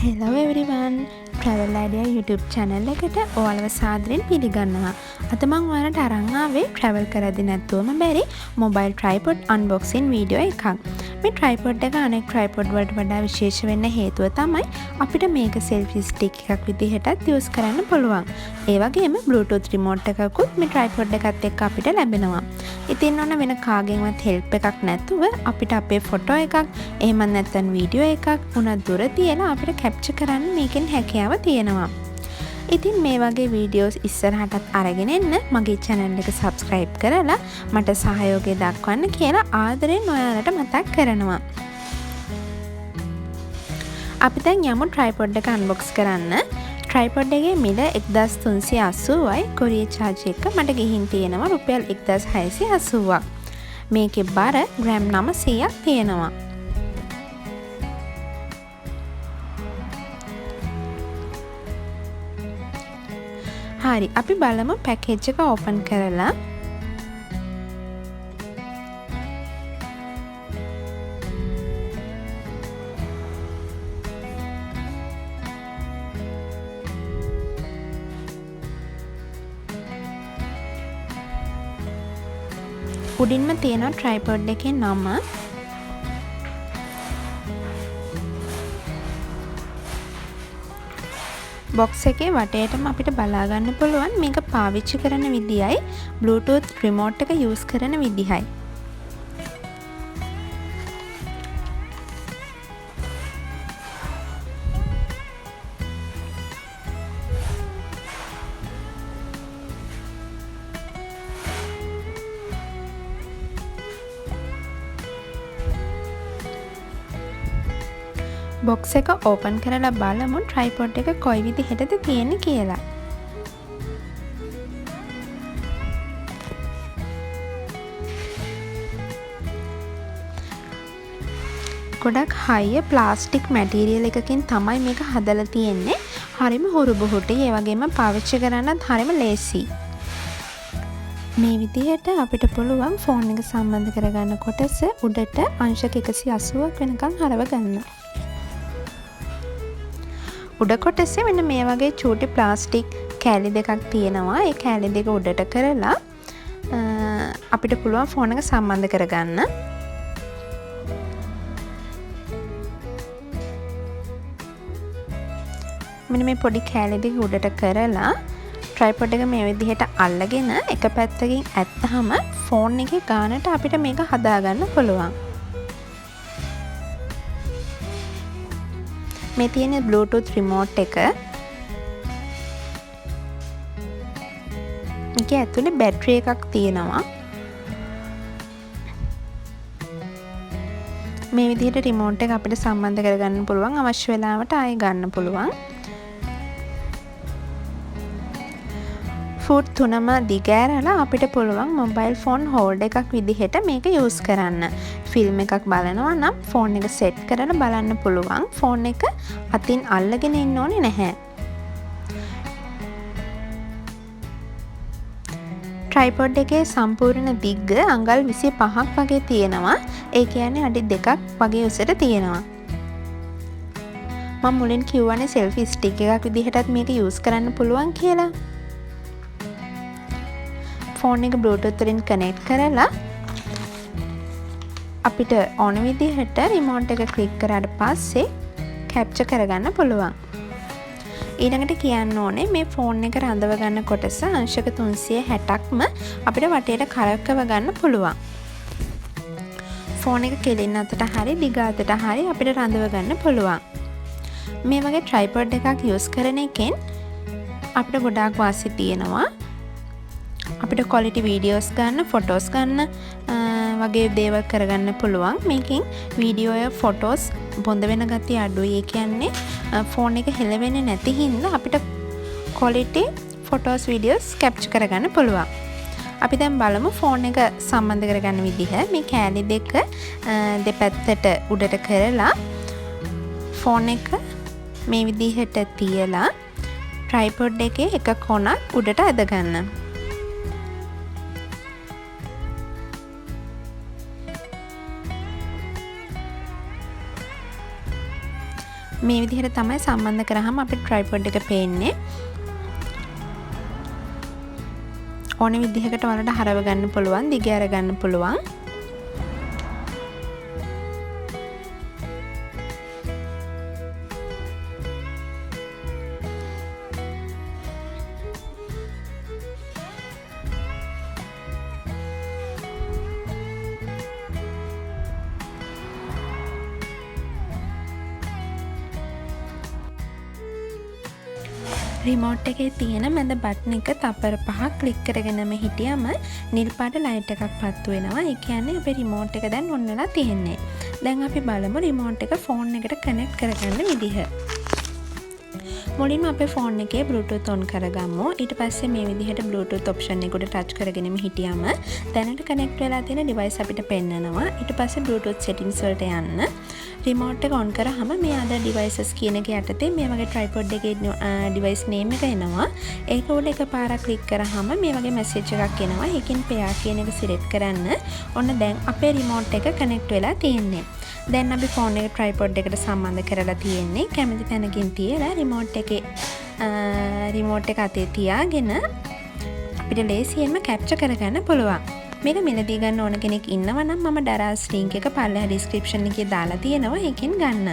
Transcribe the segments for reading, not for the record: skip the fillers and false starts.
Hello everyone. Travel Idea YouTube channel එකට ඔයාලව සාදරයෙන් පිළිගන්නවා. අද මම ඔයාලට අරන් ආවේ travel කරද්දී නැත්තුවම බැරි mobile tripod unboxing video එකක්. මේ tripod එක අනෙක් tripod වලට වඩා විශේෂ වෙන්න හේතුව තමයි අපිට මේක selfie stick එකක් විදිහටත් use කරන්න පුළුවන්. ඒ වගේම Bluetooth remote එකකුත් මේ tripod එකත් එක්ක අපිට ලැබෙනවා. ඉතින් ඔන්න වෙන කාගෙන්වත් help එකක් නැතුව අපිට අපේ photo එකක් එහෙම නැත්නම් video එකක් උනත් දුර තියලා අපිට capture කරන්න මේකෙන් හැකියාව තියෙනවා. ඉතින් මේ වගේ වීඩියෝස් ඉස්සරහටත් අරගෙන එන්න මගේ channel එක subscribe කරලා මට සහයෝගය දක්වන්න කියලා ආදරෙන් ඔයාලට මතක් කරනවා. අපි දැන් යමු tripod එක unbox කරන්න. tripod එකේ මිල 1380යි. courier charge එක මට ගිහින් තියෙනවා රුපියල් 1680ක්. මේකේ බර ග්‍රෑම් 900ක් තියෙනවා. හරි අපි බලමු පැකේජ් එක ඕපන් කරලා. උඩින්ම තියෙනවා tripod එකේ නම. box එකේ වටේටම අපිට බලා ගන්න පුළුවන් මේක පාවිච්චි කරන විදියයි Bluetooth remote එක use කරන විදියයි. box එක open කරලා බලමු tripod එක කොයි විදිහටද තියෙන්නේ කියලා. ගොඩක් high plastic material එකකින් තමයි මේක හදලා තියෙන්නේ. හරිම හුරු බුහුටි ඒ වගේම පාවිච්චි කරන්නත් හරිම ලේසි. මේ විදිහට අපිට පුළුවන් ෆෝන් එක සම්බන්ධ කරගන්න කොටස උඩට අංශක 180ක් වෙනකන් හරව ගන්න. උඩ කොටසේ මෙන්න මේ වගේ චූටි ප්ලාස්ටික් කෑලි දෙකක් තියෙනවා. ඒ කෑලි දෙක උඩට කරලා අපිට පුළුවන් ෆෝන් එක සම්බන්ධ කරගන්න. මෙන්න මේ පොඩි කෑලි දෙක උඩට කරලා tripod එක මේ විදිහට අල්ලගෙන එක පැත්තකින් ඇත්තහම ෆෝන් එකේ ගානට අපිට මේක හදාගන්න පුළුවන්. මේ තියෙන Bluetooth remote එක. මේකේ ඇතුලේ බැටරි එකක් තියෙනවා. මේ විදිහට remote එක අපිට සම්බන්ධ කරගන්න පුළුවන්. අවශ්‍ය වෙලාවට ආයෙ ගන්න පුළුවන්. ෆුට් 3ම දිගෑරලා අපිට පුළුවන් mobile phone hold එකක් විදිහට මේක use කරන්න. ෆිල්ම් එකක් බලනවා නම් ෆෝන් එක සෙට් කරලා බලන්න පුළුවන්. ෆෝන් එක අතින් අල්ලගෙන ඉන්න ඕනේ නැහැ. tripod එකේ සම්පූර්ණ දිග්ග අඟල් 25ක් වගේ තියෙනවා. ඒ කියන්නේ අඩි 2ක් වගේ උසට තියෙනවා. මම මුලින් කිව්වනේ selfie stick එකක් විදිහටත් මේක use කරන්න පුළුවන් කියලා. ෆෝන් එක Bluetooth වලින් connect කරලා අපිට ඕන විදිහට remote එක click කරාට පස්සේ capture කරගන්න පුළුවන්. ඊළඟට කියන්න ඕනේ මේ ෆෝන් එක රඳව ගන්න කොටස අංශක 360ක්ම අපිට වටේට කරකව ගන්න පුළුවන්. ෆෝන් එක කෙලින් අතට හරි දිග අතට හරි අපිට රඳව ගන්න පුළුවන්. මේ වගේ tripod එකක් use කරන එකෙන් අපිට ගොඩාක් වාසි තියෙනවා. අපිට quality videos ගන්න, photos ගන්න වගේ දේවල් කරගන්න පුළුවන්. මේකෙන් වීඩියෝ එක photos බොඳ වෙන ගතිය අඩුයි. ඒ කියන්නේ ෆෝන් එක හෙලවෙන්නේ නැති හින්දා අපිට quality photos videos capture කරගන්න පුළුවන්. අපි දැන් බලමු ෆෝන් එක සම්බන්ධ කරගන්න විදිහ. මේ කෑලි දෙක දෙපැත්තට උඩට කරලා ෆෝන් එක මේ විදිහට තියලා tripod එකේ එක කොනක් උඩට ඇද ගන්න. මේ විදිහට තමයි සම්බන්ධ කරාම අපේ tripod එක පේන්නේ. ඕන විදිහකට ඔයාලට හරව ගන්න පුළුවන්, දිග අර ගන්න පුළුවන්. රිමෝට් එකේ තියෙන මැද බටන් එක තපර 5ක් ක්ලික් කරගෙනම හිටියම නිල් පාට ලයිට් එකක් පත්තු වෙනවා. ඒ කියන්නේ අපේ රිමෝට් එක දැන් ඔන් වෙලා තියෙන්නේ. දැන් අපි බලමු රිමෝට් එක ෆෝන් එකට කනෙක්ට් කරගන්න විදිහ. මුලින්ම අපේ ෆෝන් එකේ Bluetooth on කරගමු. ඊට පස්සේ මේ විදිහට Bluetooth option එකට ටච් කරගෙනම හිටියම දැනට කනෙක්ට් වෙලා තියෙන device අපිට පෙන්නනවා. ඊට පස්සේ Bluetooth settings වලට යන්න. රිමෝට් එක on කරාම මේ other devices කියන එක යටතේ මේ වගේ tripod එකේ device name එක එනවා. ඒක උඩ එකපාරක් ක්ලික් කරාම මේ වගේ message එකක් එනවා. ඒකෙන් pair කියන එක select කරන්න. ඔන්න දැන් අපේ රිමෝට් එක connect වෙලා තියෙන්නේ. දැන් අපි ෆෝන් එක tripod එකට සම්බන්ධ කරලා තියෙන්නේ. කැමති තැනකින් තියලා රිමෝට් එක අතේ තියාගෙන අපිට ලේසියෙන්ම capture කරගන්න පුළුවන්. මේක මිලදී ගන්න ඕන කෙනෙක් ඉන්නවා නම් මම Daraz link එක පල්ලෙහා description එකේ දාලා තියෙනවා. ඒකෙන් ගන්න.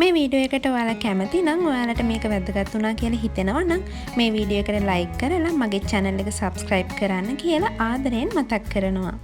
මේ වීඩියෝ එකට ඔයාලා කැමති නම් ඔයාලට මේක වැදගත් වුණා කියලා හිතෙනවා නම් මේ වීඩියෝ එකට like කරලා මගේ channel එක subscribe කරන්න කියලා ආදරයෙන් මතක් කරනවා.